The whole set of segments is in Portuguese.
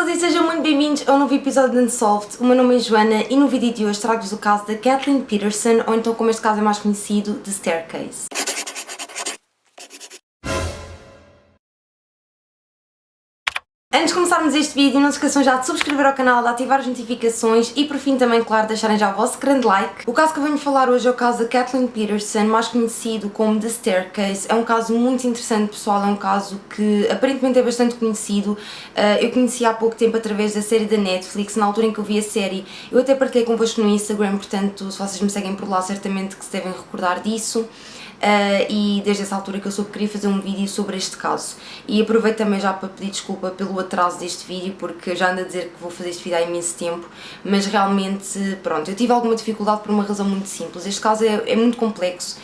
todos e sejam muito bem-vindos a um novo episódio de Unsolved. O meu nome é Joana e no vídeo de hoje trago-vos o caso da Kathleen Peterson, ou então como este caso é mais conhecido, The Staircase. Antes de começarmos este vídeo, não se esqueçam já de subscrever ao canal, de ativar as notificações e por fim também, claro, deixarem já o vosso grande like. O caso que eu venho falar hoje é o caso da Kathleen Peterson, mais conhecido como The Staircase. É um caso muito interessante, pessoal, é um caso que aparentemente é bastante conhecido. Eu conheci há pouco tempo através da série da Netflix. Na altura em que eu vi a série, eu até partilhei convosco no Instagram, portanto, se vocês me seguem por lá, certamente que se devem recordar disso. E desde essa altura que eu soube que queria fazer um vídeo sobre este caso. E aproveito também já para pedir desculpa pelo atraso deste vídeo, porque eu já ando a dizer que vou fazer este vídeo há imenso tempo, mas realmente, pronto, eu tive alguma dificuldade por uma razão muito simples. Este caso é muito complexo.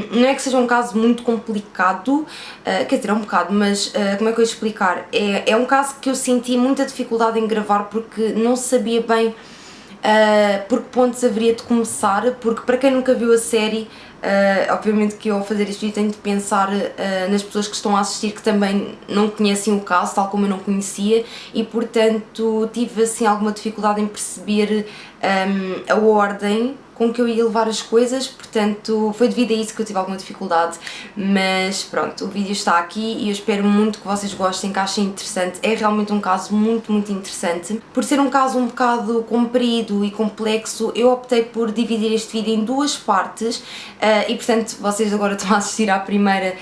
Não é que seja um caso muito complicado, quer dizer, é um bocado, mas como é que eu ia explicar? É um caso que eu senti muita dificuldade em gravar porque não sabia bem por que pontos haveria de começar, porque para quem nunca viu a série, obviamente que eu ao fazer este vídeo tenho de pensar nas pessoas que estão a assistir que também não conhecem o caso, tal como eu não conhecia, e portanto tive assim alguma dificuldade em perceber a ordem com que eu ia levar as coisas, portanto foi devido a isso que eu tive alguma dificuldade, mas pronto, o vídeo está aqui e eu espero muito que vocês gostem, que achem interessante. É realmente um caso muito interessante. Por ser um caso um bocado comprido e complexo, eu optei por dividir este vídeo em duas partes e portanto vocês agora estão a assistir à primeira,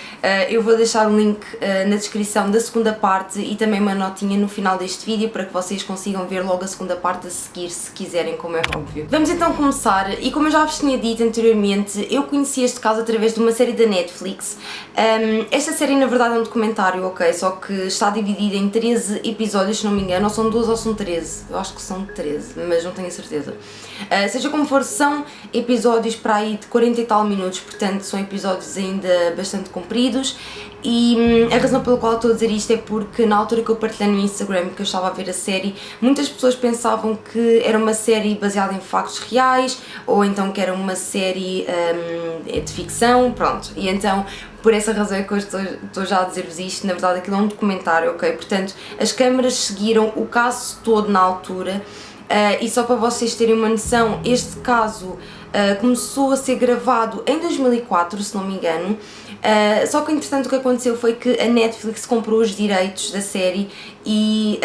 eu vou deixar um link na descrição da segunda parte e também uma notinha no final deste vídeo para que vocês consigam ver logo a segunda parte a seguir, se quiserem, como é óbvio. Vamos então começar. E como eu já vos tinha dito anteriormente, eu conheci este caso através de uma série da Netflix. Esta série na verdade é um documentário, ok? Só que está dividida em 13 episódios, se não me engano, ou são 12 ou são 13. Eu acho que são 13, mas não tenho a certeza. Seja como for, são episódios para aí de 40 e tal minutos, portanto são episódios ainda bastante compridos. E a razão pela qual eu estou a dizer isto é porque na altura que eu partilhei no Instagram que eu estava a ver a série, muitas pessoas pensavam que era uma série baseada em factos reais ou então que era uma série de ficção, pronto, e então por essa razão é que eu estou já a dizer-vos isto. Na verdade aquilo é um documentário, ok? Portanto as câmaras seguiram o caso todo na altura e só para vocês terem uma noção, este caso começou a ser gravado em 2004, se não me engano. Só que entretanto o que aconteceu foi que a Netflix comprou os direitos da série e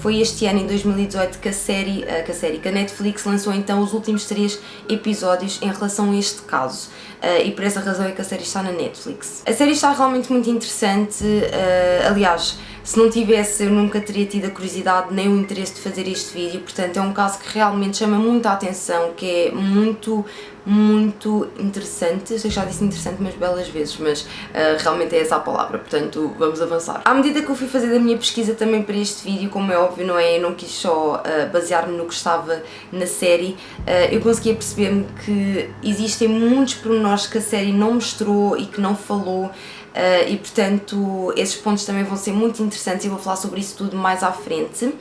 foi este ano, em 2018, que a Netflix lançou então os últimos 3 episódios em relação a este caso. E por essa razão é que a série está na Netflix. A série está realmente muito interessante, aliás, se não tivesse eu nunca teria tido a curiosidade nem o interesse de fazer este vídeo, portanto é um caso que realmente chama muita atenção, que é muito interessante. Eu sei que já disse interessante umas belas vezes, mas realmente é essa a palavra, portanto vamos avançar. À medida que eu fui fazer a minha pesquisa também para este vídeo, como é óbvio, não é? Eu não quis só basear-me no que estava na série, eu conseguia perceber-me que existem muitos pormenores que a série não mostrou e que não falou. E portanto esses pontos também vão ser muito interessantes e vou falar sobre isso tudo mais à frente.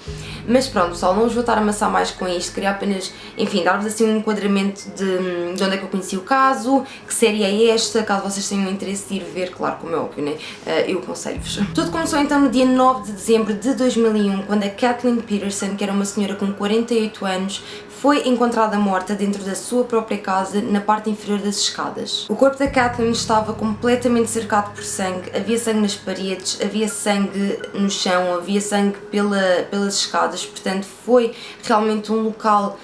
Mas pronto pessoal, não vos vou estar a amassar mais com isto, queria apenas, enfim, dar-vos assim um enquadramento de onde é que eu conheci o caso, que série é esta, caso vocês tenham interesse de ir ver, claro, como é óbvio, né? Eu aconselho-vos. Tudo começou então no dia 9 de dezembro de 2001, quando a Kathleen Peterson, que era uma senhora com 48 anos, foi encontrada morta dentro da sua própria casa, na parte inferior das escadas. O corpo da Kathleen estava completamente cercado por sangue, havia sangue nas paredes, havia sangue no chão, havia sangue pelas escadas, portanto foi realmente um local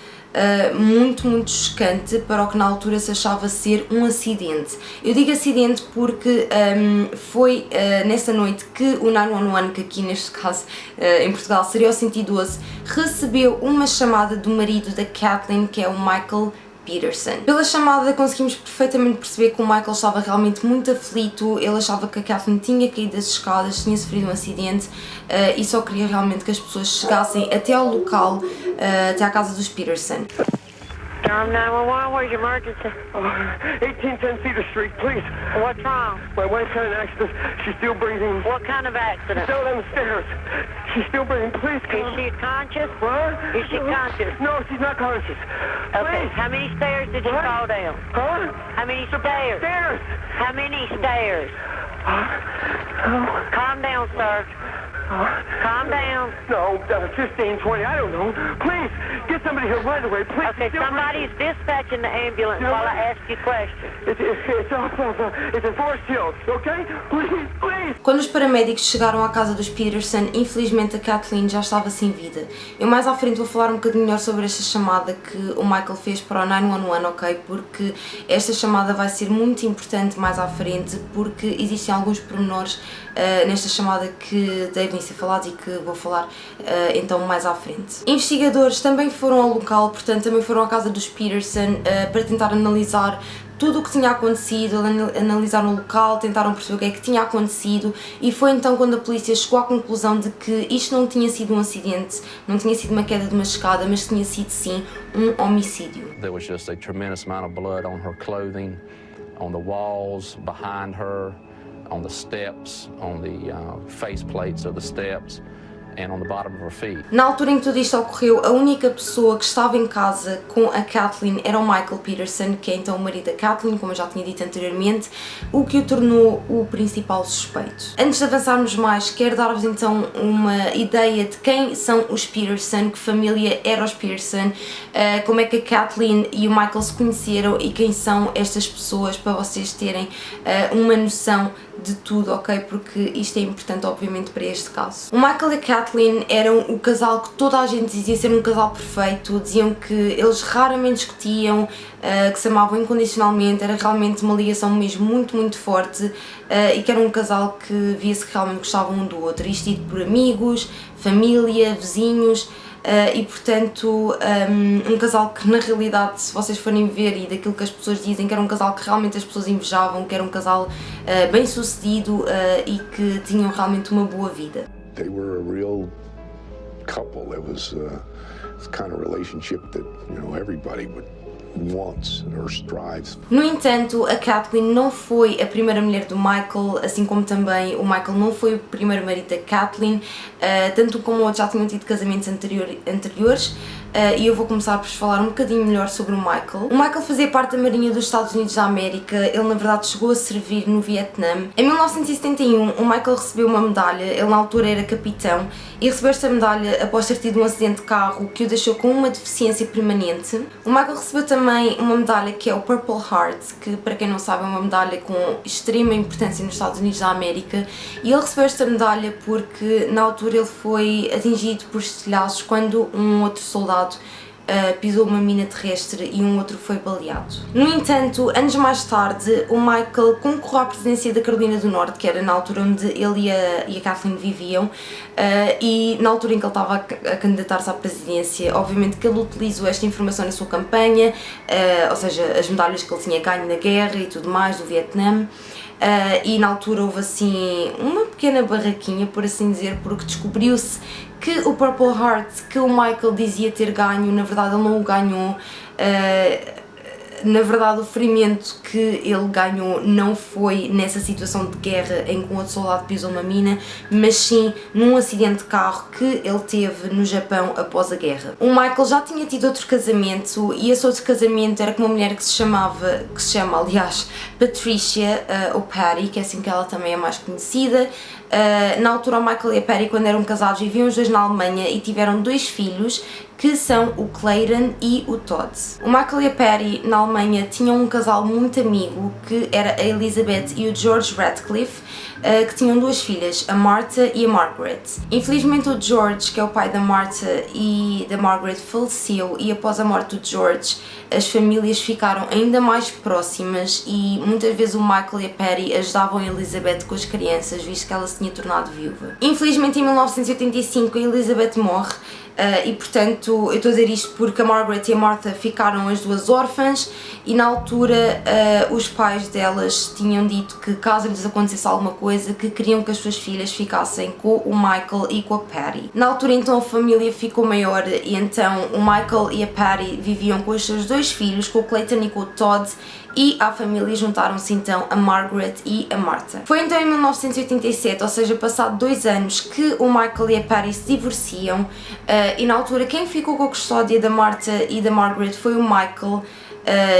muito chocante para o que na altura se achava ser um acidente. Eu digo acidente porque foi nessa noite que o 911, que aqui neste caso em Portugal seria o 112, recebeu uma chamada do marido da Kathleen, que é o Michael Peterson. Pela chamada conseguimos perfeitamente perceber que o Michael estava realmente muito aflito. Ele achava que a Kathleen tinha caído das escadas, tinha sofrido um acidente e só queria realmente que as pessoas chegassem até ao local, até à casa dos Peterson. Durham 911, where's your emergency? 1810 Cedar Street, please. What's wrong? My wife's had an accident. She's still breathing. What kind of accident? Still down the stairs. She's still breathing. Please come. Is she conscious? What? Is she conscious? No, she's not conscious. Okay, Please. how many stairs did you What? fall down? Huh? How many stairs? Stairs. How many stairs? Oh. Calm down, sir. Calm down. No, 15, 20, I don't know. Please, get somebody here right away, please. Okay, She's still somebody's dispatching the ambulance while I ask you questions. It's off of, it's in Forest Hills, okay? Please, please. Quando os paramédicos chegaram à casa dos Peterson, infelizmente a Kathleen já estava sem vida. Eu mais à frente vou falar um bocadinho melhor sobre esta chamada que o Michael fez para o 911, ok? Porque esta chamada vai ser muito importante mais à frente, porque existem alguns pormenores nesta chamada que devem ser falados e que vou falar então mais à frente. Investigadores também foram ao local, portanto também foram à casa dos Peterson para tentar analisar tudo o que tinha acontecido, analisaram o local, tentaram perceber o que é que tinha acontecido e foi então quando a polícia chegou à conclusão de que isto não tinha sido um acidente, não tinha sido uma queda de uma escada, mas tinha sido sim um homicídio. There was just a tremendous amount of blood on her clothing, on the walls, behind her, on the steps, on the face plates of the steps, and on the bottom of her feet. Na altura em que tudo isto ocorreu, a única pessoa que estava em casa com a Kathleen era o Michael Peterson, que é então o marido da Kathleen, como eu já tinha dito anteriormente, o que o tornou o principal suspeito. Antes de avançarmos mais, quero dar-vos então uma ideia de quem são os Peterson, que família era os Peterson, como é que a Kathleen e o Michael se conheceram e quem são estas pessoas, para vocês terem uma noção de tudo, ok? Porque isto é importante obviamente para este caso. O Michael e a Kathleen eram o casal que toda a gente dizia ser um casal perfeito, diziam que eles raramente discutiam, que se amavam incondicionalmente, era realmente uma ligação mesmo muito forte e que era um casal que via-se que realmente gostavam um do outro, isto dito por amigos, família, vizinhos. E portanto um casal que na realidade, se vocês forem ver e daquilo que as pessoas dizem, que era um casal que realmente as pessoas invejavam, que era um casal bem sucedido e que tinham realmente uma boa vida. They were a real couple. It was the kind of relationship that, you know, everybody wants or strives. No entanto, a Kathleen não foi a primeira mulher do Michael, assim como também o Michael não foi o primeiro marido da Kathleen, tanto como o outro já tinham tido casamentos anteriores. E eu vou começar por falar um bocadinho melhor sobre o Michael. O Michael fazia parte da Marinha dos Estados Unidos da América, ele na verdade chegou a servir no Vietnã. Em 1971 o Michael recebeu uma medalha, ele na altura era capitão, e recebeu esta medalha após ter tido um acidente de carro que o deixou com uma deficiência permanente. O Michael recebeu também uma medalha que é o Purple Heart, que para quem não sabe é uma medalha com extrema importância nos Estados Unidos da América, e ele recebeu esta medalha porque na altura ele foi atingido por estilhaços quando um outro soldado pisou uma mina terrestre e um outro foi baleado. No entanto, anos mais tarde, o Michael concorreu à presidência da Carolina do Norte, que era na altura onde ele e a Kathleen viviam, e na altura em que ele estava a candidatar-se à presidência, obviamente que ele utilizou esta informação na sua campanha, ou seja, as medalhas que ele tinha ganho na guerra e tudo mais do Vietnã. E na altura houve assim uma pequena barraquinha, por assim dizer, porque descobriu-se que o Purple Heart que o Michael dizia ter ganho, na verdade ele não o ganhou. Na verdade o ferimento que ele ganhou não foi nessa situação de guerra em que um outro soldado pisou uma mina, mas sim num acidente de carro que ele teve no Japão após a guerra. O Michael já tinha tido outro casamento e esse outro casamento era com uma mulher que se chama aliás Patricia O'Patty, que é assim que ela também é mais conhecida. Na altura o Michael e a Patty, quando eram casados, viviam os dois na Alemanha e tiveram 2 filhos, que são o Clayton e o Todd. O Michael e a Patty na Alemanha tinham um casal muito amigo, que era a Elizabeth e o George Radcliffe, que tinham 2 filhas, a Martha e a Margaret. Infelizmente o George, que é o pai da Martha e da Margaret, faleceu, e após a morte do George as famílias ficaram ainda mais próximas e muitas vezes o Michael e a Patty ajudavam a Elizabeth com as crianças, visto que ela se tinha tornado viúva. Infelizmente em 1985 a Elizabeth morre, e portanto eu estou a dizer isto porque a Margaret e a Martha ficaram as 2 órfãs, e na altura os pais delas tinham dito que caso lhes acontecesse alguma coisa, que queriam que as suas filhas ficassem com o Michael e com a Patty. Na altura então a família ficou maior e então o Michael e a Patty viviam com os seus 2 filhos, com o Clayton e com o Todd, e à família juntaram-se então a Margaret e a Martha. Foi então em 1987, ou seja, passado 2 anos, que o Michael e a Patty se divorciam, e na altura quem ficou com a custódia da Martha e da Margaret foi o Michael,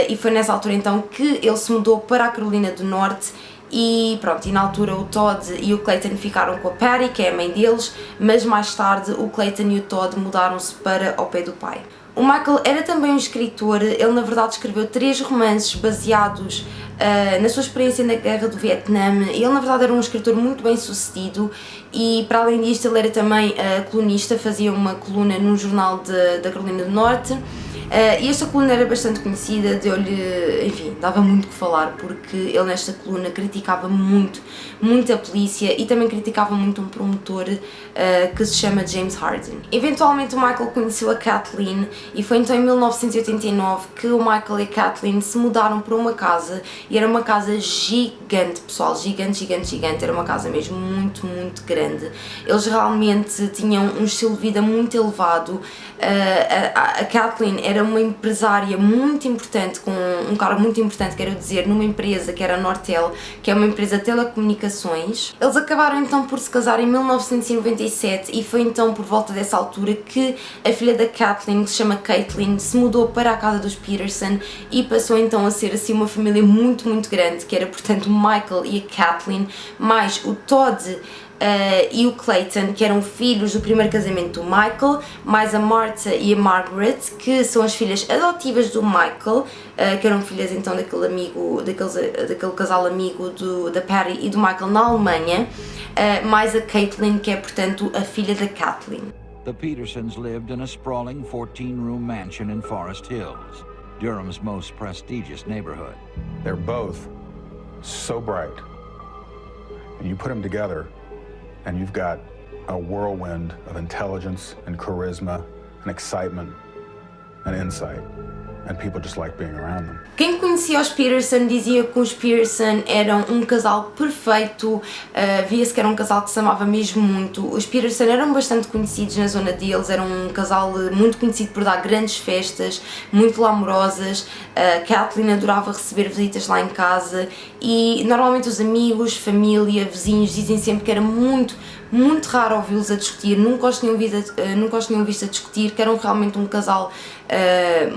e foi nessa altura então que ele se mudou para a Carolina do Norte e pronto, e na altura o Todd e o Clayton ficaram com a Patty, que é a mãe deles, mas mais tarde o Clayton e o Todd mudaram-se para ao pé do pai. O Michael era também um escritor, ele na verdade escreveu 3 romances baseados na sua experiência na Guerra do Vietnã. Ele na verdade era um escritor muito bem sucedido e para além disto ele era também colunista, fazia uma coluna num jornal da Carolina do Norte. E esta coluna era bastante conhecida, deu-lhe, enfim, dava muito o que falar, porque ele nesta coluna criticava muito a polícia e também criticava muito um promotor que se chama James Harden. Eventualmente o Michael conheceu a Kathleen e foi então em 1989 que o Michael e a Kathleen se mudaram para uma casa, e era uma casa gigante, pessoal, gigante, era uma casa mesmo muito grande. Eles realmente tinham um estilo de vida muito elevado. A Kathleen era uma empresária muito importante, com um cargo muito importante, quero dizer, numa empresa que era a Nortel, que é uma empresa de telecomunicações. Eles acabaram então por se casar em 1997 e foi então por volta dessa altura que a filha da Kathleen, que se chama Caitlin, se mudou para a casa dos Peterson e passou então a ser assim uma família muito grande, que era portanto o Michael e a Kathleen, mais o Todd e o Clayton, que eram filhos do primeiro casamento do Michael, mais a Martha e a Margaret, que são as filhas adotivas do Michael, que eram filhas então daquele casal amigo da Patty e do Michael na Alemanha, mais a Caitlin, que é portanto a filha da Kathleen. The Petersons lived in a sprawling 14-room mansion in Forest Hills, Durham's most prestigious neighborhood. They're both so bright, and you put them together and you've got a whirlwind of intelligence and charisma and excitement and insight, and people just like being around them. Quem conhecia os Peterson dizia que os Peterson eram um casal perfeito, via-se que era um casal que se amava mesmo muito. Os Peterson eram bastante conhecidos na zona deles, eram um casal muito conhecido por dar grandes festas, muito glamorosas. Kathleen adorava receber visitas lá em casa e normalmente os amigos, família, vizinhos dizem sempre que era muito raro ouvi-los a discutir, nunca os tinham visto a discutir, que eram realmente um casal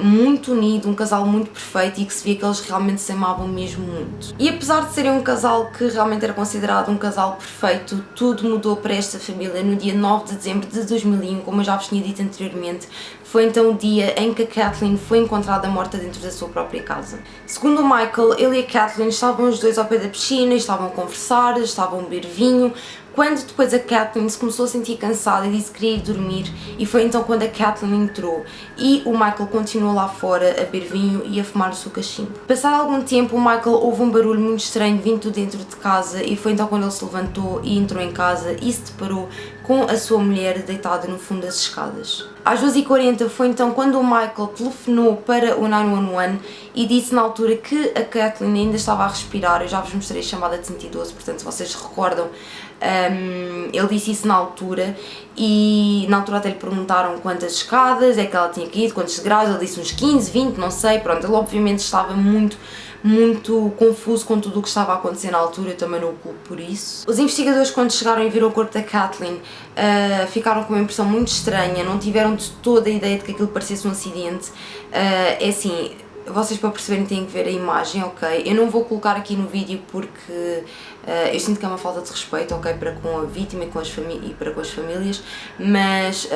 muito unido, um casal muito perfeito e que se via que eles realmente se amavam mesmo muito. E apesar de serem um casal que realmente era considerado um casal perfeito, tudo mudou para esta família no dia 9 de dezembro de 2001, como eu já vos tinha dito anteriormente. Foi então o dia em que a Kathleen foi encontrada morta dentro da sua própria casa. Segundo o Michael, ele e a Kathleen estavam os dois ao pé da piscina, estavam a conversar, estavam a beber vinho, quando depois a Kathleen se começou a sentir cansada e disse que queria ir dormir, e foi então quando a Kathleen entrou e o Michael continuou lá fora a beber vinho e a fumar o seu cachimbo. Passado algum tempo o Michael ouve um barulho muito estranho vindo dentro de casa e foi então quando ele se levantou e entrou em casa e se deparou com a sua mulher deitada no fundo das escadas. Às 2h40 foi então quando o Michael telefonou para o 911 e disse na altura que a Kathleen ainda estava a respirar. Eu já vos mostrei a chamada de 112, portanto se vocês recordam, ele disse isso na altura e na altura até lhe perguntaram quantas escadas é que ela tinha caído, quantos degraus, ele disse uns 15, 20, não sei, pronto, ele obviamente estava muito confuso com tudo o que estava a acontecer na altura, eu também não o culpo por isso. Os investigadores, quando chegaram e viram o corpo da Kathleen, ficaram com uma impressão muito estranha, não tiveram de toda a ideia de que aquilo parecesse um acidente. É assim, vocês para perceberem têm que ver a imagem, ok? Eu não vou colocar aqui no vídeo porque eu sinto que é uma falta de respeito, ok, para com a vítima e para com as famílias, mas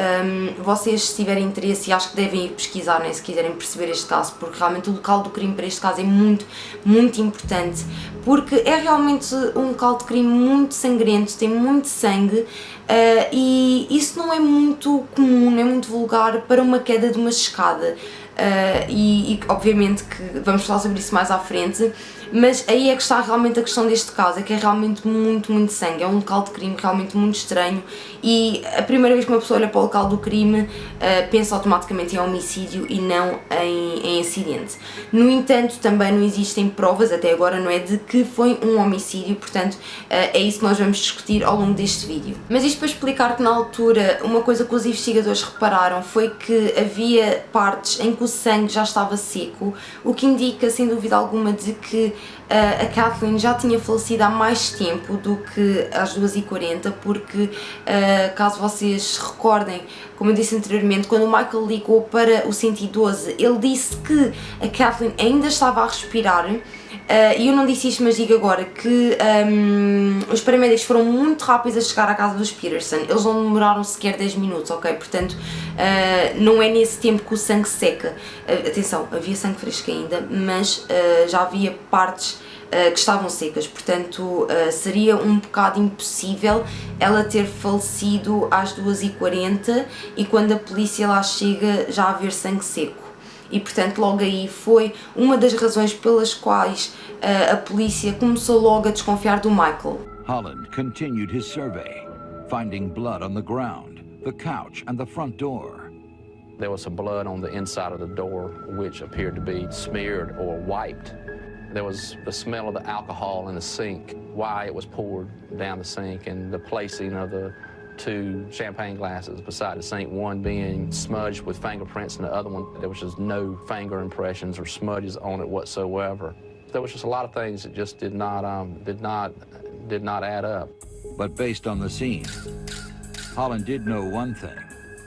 vocês, se tiverem interesse, e acho que devem ir pesquisar, né, se quiserem perceber este caso, porque realmente o local do crime para este caso é muito importante, porque é realmente um local de crime muito sangrento, tem muito sangue, e isso não é muito comum, não é muito vulgar para uma queda de uma escada. E obviamente que vamos falar sobre isso mais à frente, mas aí é que está realmente a questão deste caso, é que é realmente muito sangue, é um local de crime realmente muito estranho e a primeira vez que uma pessoa olha para o local do crime pensa automaticamente em homicídio e não em acidente. No entanto, também não existem provas até agora, não é, de que foi um homicídio, portanto é isso que nós vamos discutir ao longo deste vídeo. Mas isto para explicar que na altura uma coisa que os investigadores repararam foi que havia partes em que o sangue já estava seco, o que indica sem dúvida alguma de que a Kathleen já tinha falecido há mais tempo do que às 2h40, porque caso vocês se recordem, como eu disse anteriormente, quando o Michael ligou para o 112, ele disse que a Kathleen ainda estava a respirar E eu não disse isto, mas digo agora que os paramédicos foram muito rápidos a chegar à casa dos Peterson. Eles não demoraram sequer 10 minutos, ok? Portanto, não é nesse tempo que o sangue seca. Atenção, havia sangue fresco ainda, mas já havia partes que estavam secas, portanto seria um bocado impossível ela ter falecido às 2h40 e quando a polícia lá chega já haver sangue seco. E portanto logo aí foi uma das razões pelas quais a polícia começou logo a desconfiar do Michael. Holland continued his survey, finding blood on the ground, the couch and the front door. There was some blood on the inside of the door, which appeared to be smeared or wiped. There was the smell of the alcohol in the sink, why it was poured down the sink, and the placing of the 2 champagne glasses beside the sink, one being smudged with fingerprints and the other one, there was just no finger impressions or smudges on it whatsoever. There was just a lot of things that just did not add up. But based on the scene, Holland did know one thing.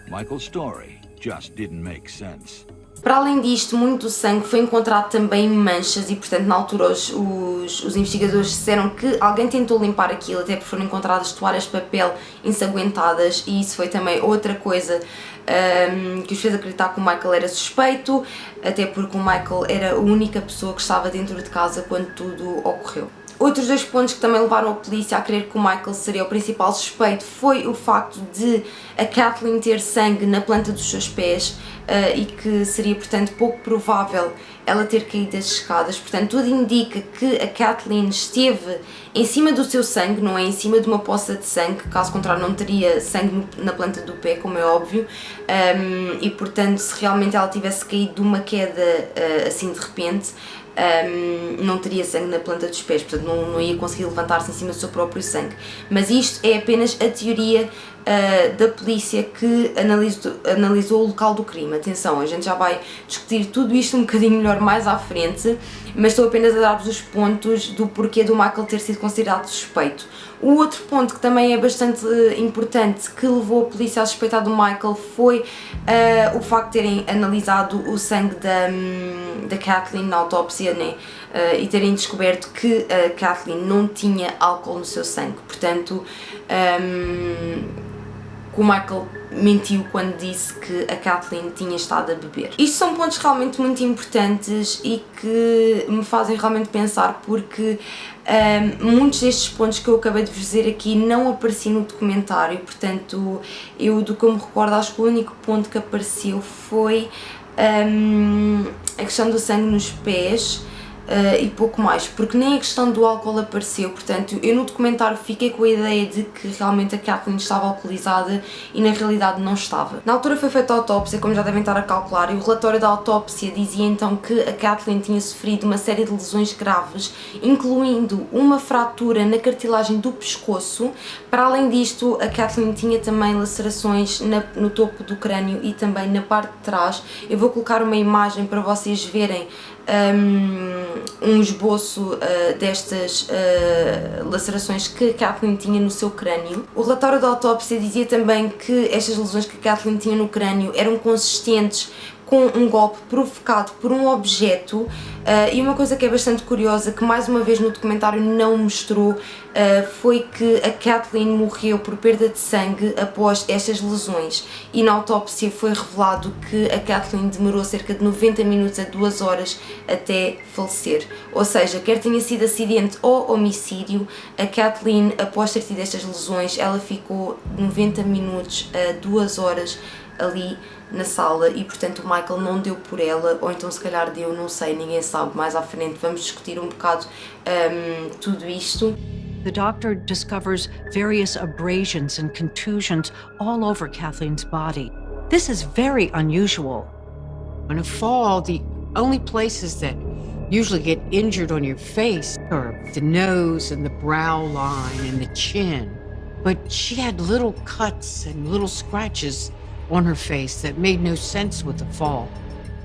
Michael's story just didn't make sense. Para além disto, muito sangue foi encontrado também em manchas e, portanto, na altura os investigadores disseram que alguém tentou limpar aquilo, até porque foram encontradas toalhas de papel ensanguentadas e isso foi também outra coisa que os fez acreditar que o Michael era suspeito, até porque o Michael era a única pessoa que estava dentro de casa quando tudo ocorreu. Outros 2 pontos que também levaram a polícia a crer que o Michael seria o principal suspeito foi o facto de a Kathleen ter sangue na planta dos seus pés e que seria, portanto, pouco provável ela ter caído das escadas. Portanto, tudo indica que a Kathleen esteve em cima do seu sangue, não é em cima de uma poça de sangue, caso contrário não teria sangue na planta do pé, como é óbvio, e portanto, se realmente ela tivesse caído de uma queda assim de repente, não teria sangue na planta dos pés, portanto não ia conseguir levantar-se em cima do seu próprio sangue. Mas isto é apenas a teoria da polícia que analisou o local do crime. Atenção, a gente já vai discutir tudo isto um bocadinho melhor mais à frente, mas estou apenas a dar-vos os pontos do porquê do Michael ter sido considerado suspeito. O outro ponto que também é bastante importante que levou a polícia a suspeitar do Michael foi o facto de terem analisado o sangue da Kathleen na autópsia, né? E terem descoberto que a Kathleen não tinha álcool no seu sangue. Portanto, que o Michael mentiu quando disse que a Kathleen tinha estado a beber. Isto são pontos realmente muito importantes e que me fazem realmente pensar, porque muitos destes pontos que eu acabei de vos dizer aqui não apareciam no documentário, portanto eu, do que eu me recordo, acho que o único ponto que apareceu foi a questão do sangue nos pés e pouco mais, porque nem a questão do álcool apareceu. Portanto, eu no documentário fiquei com a ideia de que realmente a Kathleen estava alcoolizada e na realidade não estava. Na altura foi feita a autópsia, como já devem estar a calcular, e o relatório da autópsia dizia então que a Kathleen tinha sofrido uma série de lesões graves, incluindo uma fratura na cartilagem do pescoço. Para além disto, a Kathleen tinha também lacerações no topo do crânio e também na parte de trás. Eu vou colocar uma imagem para vocês verem um esboço destas lacerações que a Kathleen tinha no seu crânio. O relatório da autópsia dizia também que estas lesões que a Kathleen tinha no crânio eram consistentes com um golpe provocado por um objeto, e uma coisa que é bastante curiosa, que mais uma vez no documentário não mostrou, foi que a Kathleen morreu por perda de sangue após estas lesões, e na autópsia foi revelado que a Kathleen demorou cerca de 90 minutos a 2 horas até falecer. Ou seja, quer tenha sido acidente ou homicídio, a Kathleen, após ter tido estas lesões, ela ficou 90 minutos a 2 horas ali na sala e, portanto, o Michael não deu por ela, ou então se calhar deu, não sei, ninguém sabe. Mais à frente vamos discutir um bocado tudo isto. The doctor discovers various abrasions and contusions all over Kathleen's body. This is very unusual. On a fall, the only places that usually get injured on your face are the nose and the brow line and the chin. But she had little cuts and little scratches on her face that made no sense with the fall.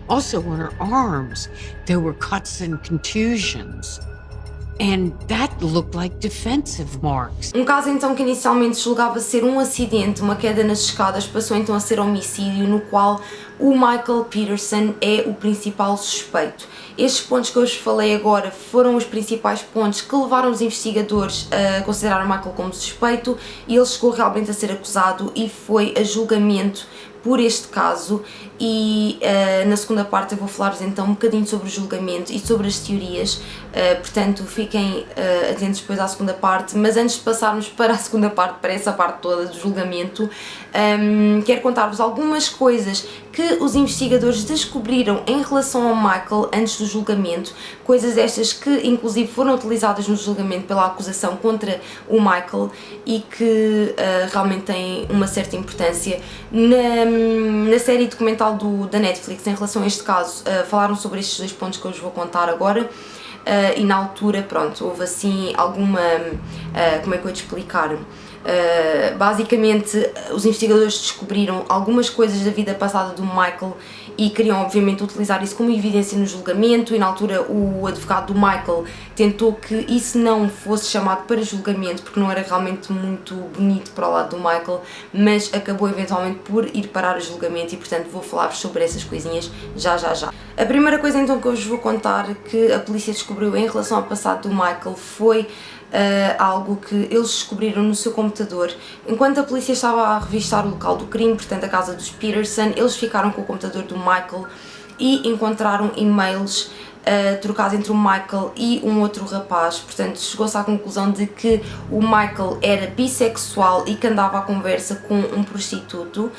Also on her arms, there were cuts and contusions. And that looked like defensive marks. Um caso então que inicialmente julgava ser um acidente, uma queda nas escadas, passou então a ser homicídio, no qual o Michael Peterson é o principal suspeito. Estes pontos que eu vos falei agora foram os principais pontos que levaram os investigadores a considerar o Michael como suspeito, e ele chegou realmente a ser acusado e foi a julgamento por este caso. E na segunda parte eu vou falar-vos então um bocadinho sobre o julgamento e sobre as teorias, portanto fiquem atentos depois à segunda parte. Mas antes de passarmos para a segunda parte, para essa parte toda do julgamento, quero contar-vos algumas coisas que os investigadores descobriram em relação ao Michael antes do julgamento, coisas estas que inclusive foram utilizadas no julgamento pela acusação contra o Michael e que realmente têm uma certa importância. Na série documental da Netflix em relação a este caso, falaram sobre estes dois pontos que eu vos vou contar agora, e na altura, pronto, houve assim alguma, como é que eu ia te explicar? Basicamente os investigadores descobriram algumas coisas da vida passada do Michael e queriam obviamente utilizar isso como evidência no julgamento, e na altura o advogado do Michael tentou que isso não fosse chamado para julgamento porque não era realmente muito bonito para o lado do Michael, mas acabou eventualmente por ir parar o julgamento, e portanto vou falar-vos sobre essas coisinhas já. A primeira coisa então que eu vos vou contar que a polícia descobriu em relação ao passado do Michael foi algo que eles descobriram no seu computador. Enquanto a polícia estava a revistar o local do crime, portanto a casa dos Peterson, eles ficaram com o computador do Michael e encontraram e-mails trocados entre o Michael e um outro rapaz. Portanto, chegou-se à conclusão de que o Michael era bissexual e que andava à conversa com um prostituto,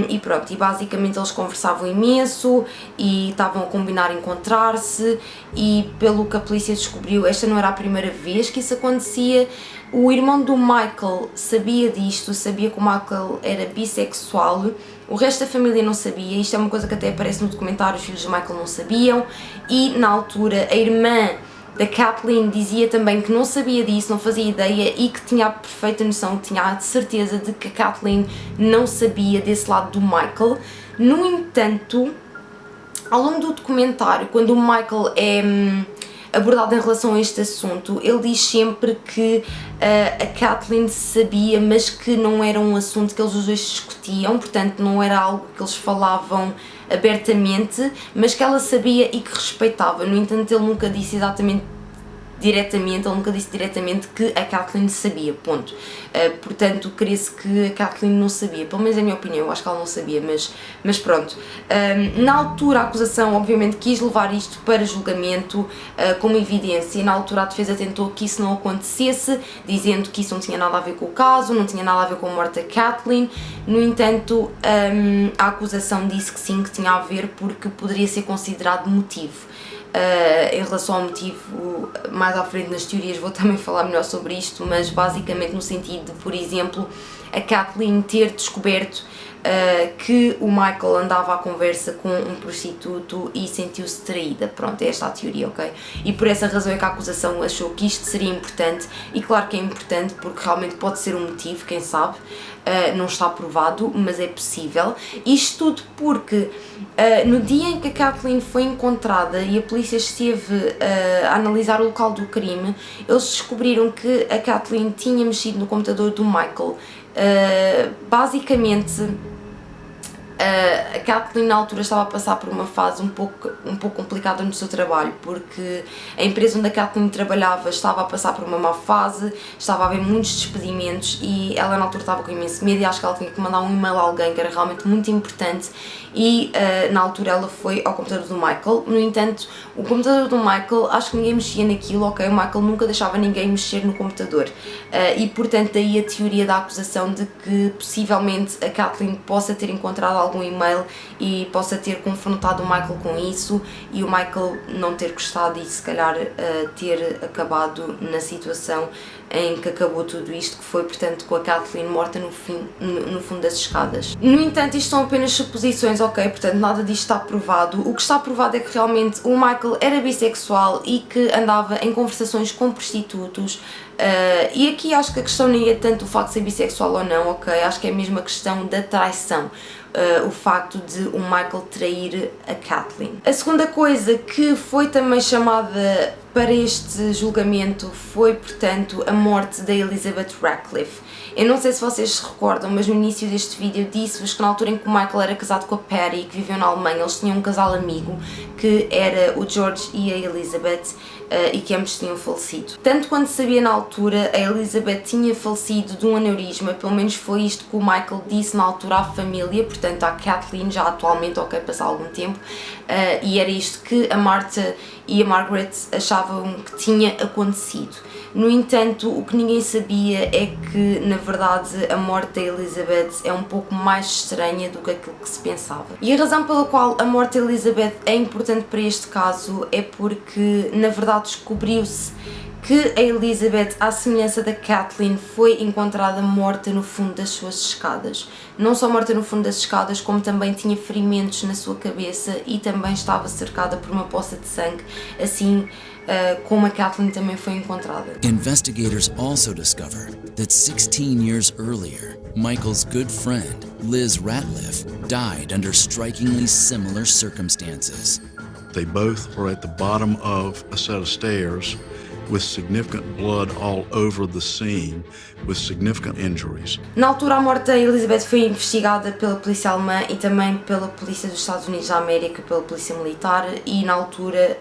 e pronto, e basicamente eles conversavam imenso e estavam a combinar encontrar-se, e pelo que a polícia descobriu, esta não era a primeira vez que isso acontecia. O irmão do Michael sabia disto, sabia que o Michael era bissexual, o resto da família não sabia. Isto é uma coisa que até aparece no documentário, os filhos do Michael não sabiam, e na altura a irmã da Kathleen dizia também que não sabia disso, não fazia ideia, e que tinha a perfeita noção, tinha a certeza de que a Kathleen não sabia desse lado do Michael. No entanto, ao longo do documentário, quando o Michael é abordado em relação a este assunto, ele diz sempre que a Kathleen sabia, mas que não era um assunto que eles os dois discutiam, portanto não era algo que eles falavam abertamente, mas que ela sabia e que respeitava. No entanto, ele nunca disse diretamente que a Kathleen sabia, ponto. Portanto, crê-se que a Kathleen não sabia, pelo menos é a minha opinião, eu acho que ela não sabia, mas pronto. Na altura a acusação obviamente quis levar isto para julgamento como evidência, e na altura a defesa tentou que isso não acontecesse, dizendo que isso não tinha nada a ver com o caso, não tinha nada a ver com a morte da Kathleen. No entanto, a acusação disse que sim, que tinha a ver, porque poderia ser considerado motivo. Em relação ao motivo, mais à frente nas teorias vou também falar melhor sobre isto, mas basicamente no sentido de, por exemplo, a Kathleen ter descoberto que o Michael andava à conversa com um prostituto e sentiu-se traída. Pronto, é esta a teoria, ok? E por essa razão é que a acusação achou que isto seria importante, e claro que é importante porque realmente pode ser um motivo, quem sabe, não está provado, mas é possível. Isto tudo porque no dia em que a Kathleen foi encontrada e a polícia esteve a analisar o local do crime, eles descobriram que a Kathleen tinha mexido no computador do Michael. Basicamente, a Kathleen na altura estava a passar por uma fase um pouco complicada no seu trabalho, porque a empresa onde a Kathleen trabalhava estava a passar por uma má fase, estava a haver muitos despedimentos, e ela na altura estava com imenso medo, e acho que ela tinha que mandar um e-mail a alguém que era realmente muito importante, e na altura ela foi ao computador do Michael. No entanto, o computador do Michael, acho que ninguém mexia naquilo, ok? O Michael nunca deixava ninguém mexer no computador, e portanto daí a teoria da acusação de que possivelmente a Kathleen possa ter encontrado algum e-mail e possa ter confrontado o Michael com isso, e o Michael não ter gostado e se calhar ter acabado na situação em que acabou tudo isto, que foi portanto com a Kathleen morta no fundo das escadas. No entanto, isto são apenas suposições, ok? Portanto nada disto está provado. O que está provado é que realmente o Michael era bissexual e que andava em conversações com prostitutos. E aqui acho que a questão nem é tanto o facto de ser bissexual ou não, ok? Acho que é mesmo a questão da traição, o facto de o Michael trair a Kathleen. A segunda coisa que foi também chamada para este julgamento foi, portanto, a morte da Elizabeth Ratcliffe. Eu não sei se vocês se recordam, mas no início deste vídeo disse-vos que na altura em que o Michael era casado com a Patty, que viviam na Alemanha, eles tinham um casal amigo, que era o George e a Elizabeth, e que ambos tinham falecido. Tanto quanto sabia na altura, a Elizabeth tinha falecido de um aneurisma, pelo menos foi isto que o Michael disse na altura à família, portanto à Kathleen, já atualmente, ok, passou algum tempo, e era isto que a Martha e a Margaret achavam que tinha acontecido. No entanto, o que ninguém sabia é que, na verdade, a morte da Elizabeth é um pouco mais estranha do que aquilo que se pensava. E a razão pela qual a morte da Elizabeth é importante para este caso é porque, na verdade, descobriu-se que a Elizabeth, à semelhança da Kathleen, foi encontrada morta no fundo das suas escadas. Não só morta no fundo das escadas, como também tinha ferimentos na sua cabeça e também estava cercada por uma poça de sangue, assim como a Kathleen também foi encontrada. Investigators also discover that 16 years earlier, Michael's good friend, Liz Ratliff, died under strikingly similar circumstances. They both were at the bottom of a set of stairs with significant blood all over the scene, with significant injuries. Na altura, a morte da Elizabeth foi investigada pela polícia alemã e também pela polícia dos Estados Unidos da América, pela polícia militar, e na altura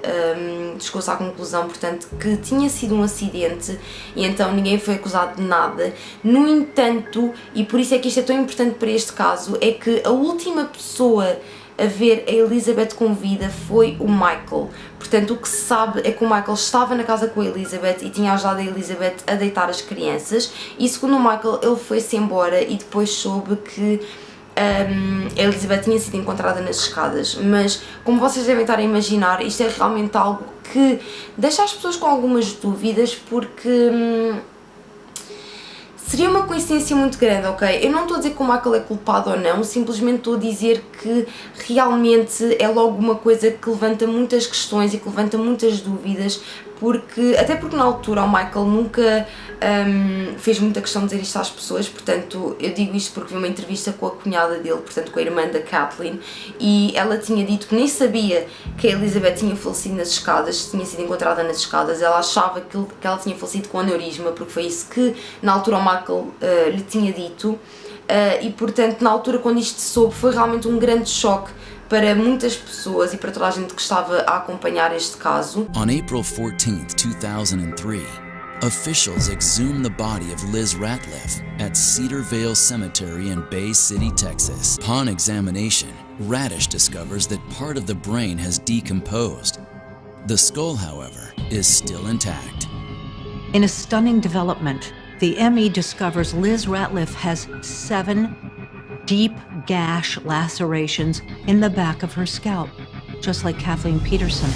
chegou-se à conclusão, portanto, que tinha sido um acidente e então ninguém foi acusado de nada. No entanto, e por isso é que isto é tão importante para este caso, é que a última pessoa a ver a Elizabeth com vida foi o Michael. Portanto, o que se sabe é que o Michael estava na casa com a Elizabeth e tinha ajudado a Elizabeth a deitar as crianças, e segundo o Michael, ele foi-se embora e depois soube que a Elizabeth tinha sido encontrada nas escadas. Mas, como vocês devem estar a imaginar, isto é realmente algo que deixa as pessoas com algumas dúvidas, porque seria uma coincidência muito grande, ok? Eu não estou a dizer que o Michael é culpado ou não, simplesmente estou a dizer que realmente é logo uma coisa que levanta muitas questões e que levanta muitas dúvidas, até porque na altura o Michael nunca fez muita questão de dizer isto às pessoas, portanto eu digo isto porque vi uma entrevista com a cunhada dele, portanto com a irmã da Kathleen, e ela tinha dito que nem sabia que a Elizabeth tinha falecido nas escadas, tinha sido encontrada nas escadas. Ela achava que ela tinha falecido com aneurisma, porque foi isso que na altura o Michael lhe tinha dito, e portanto na altura, quando isto se soube, foi realmente um grande choque para muitas pessoas e para toda a gente que estava a acompanhar este caso. On April 14th, 2003, officials exhumed the body of Liz Ratliff at Cedar Vale Cemetery in Bay City, Texas. Upon examination, Radish discovers that part of the brain has decomposed. The skull, however, is still intact. In a stunning development, the ME discovers Liz Ratliff has 7 deep gash lacerations in the back of her scalp, just like Kathleen Peterson.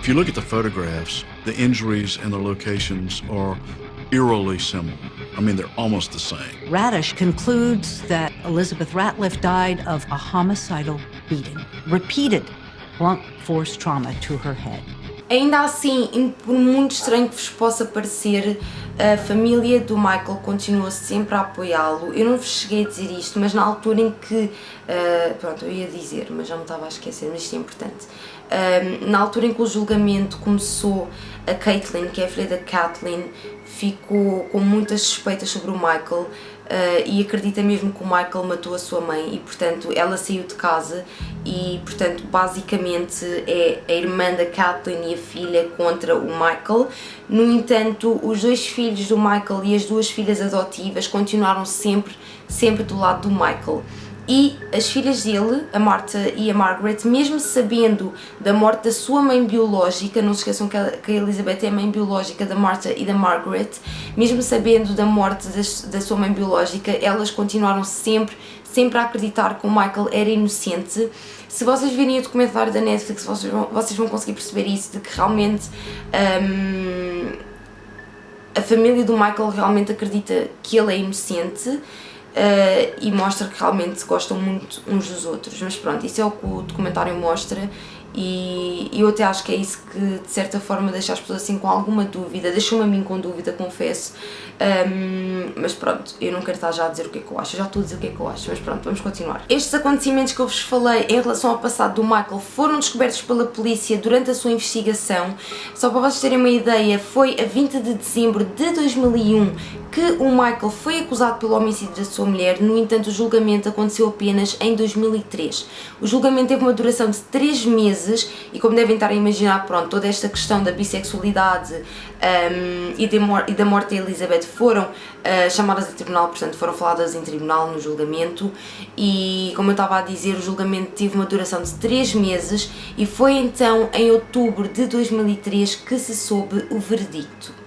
If you look at the photographs, the injuries and the locations are eerily similar. I mean, they're almost the same. Radish concludes that Elizabeth Ratliff died of a homicidal beating, repeated blunt force trauma to her head. Ainda assim, por muito estranho que vos possa parecer, a família do Michael continua sempre a apoiá-lo. Eu não vos cheguei a dizer isto, mas na altura em que... pronto, eu ia dizer, mas já me estava a esquecer, mas isto é importante. Na altura em que o julgamento começou, a Caitlin, que é a filha da Kathleen, ficou com muitas suspeitas sobre o Michael, e acredita mesmo que o Michael matou a sua mãe, e portanto ela saiu de casa e portanto basicamente é a irmã da Kathleen e a filha contra o Michael. No entanto, os dois filhos do Michael e as duas filhas adotivas continuaram sempre do lado do Michael. E as filhas dele, a Martha e a Margaret, mesmo sabendo da morte da sua mãe biológica, não se esqueçam que a Elizabeth é a mãe biológica da Martha e da Margaret, mesmo sabendo da morte da sua mãe biológica, elas continuaram sempre a acreditar que o Michael era inocente. Se vocês virem o documentário da Netflix, vocês vão conseguir perceber isso, de que realmente a família do Michael realmente acredita que ele é inocente. E mostra que realmente gostam muito uns dos outros, mas pronto, isso é o que o documentário mostra, e eu até acho que é isso que de certa forma deixa as pessoas assim com alguma dúvida, deixou-me a mim com dúvida, confesso, mas pronto, eu não quero estar já a dizer o que é que eu acho, eu já estou a dizer o que é que eu acho, mas pronto, vamos continuar. Estes acontecimentos que eu vos falei em relação ao passado do Michael foram descobertos pela polícia durante a sua investigação. Só para vocês terem uma ideia, foi a 20 de dezembro de 2001 que o Michael foi acusado pelo homicídio da sua mulher. No entanto, o julgamento aconteceu apenas em 2003. O julgamento teve uma duração de 3 meses e, como devem estar a imaginar, pronto, toda esta questão da bissexualidade e da morte de Elizabeth foram chamadas a tribunal, portanto foram faladas em tribunal no julgamento, e como eu estava a dizer, o julgamento teve uma duração de 3 meses e foi então em outubro de 2003 que se soube o veredicto.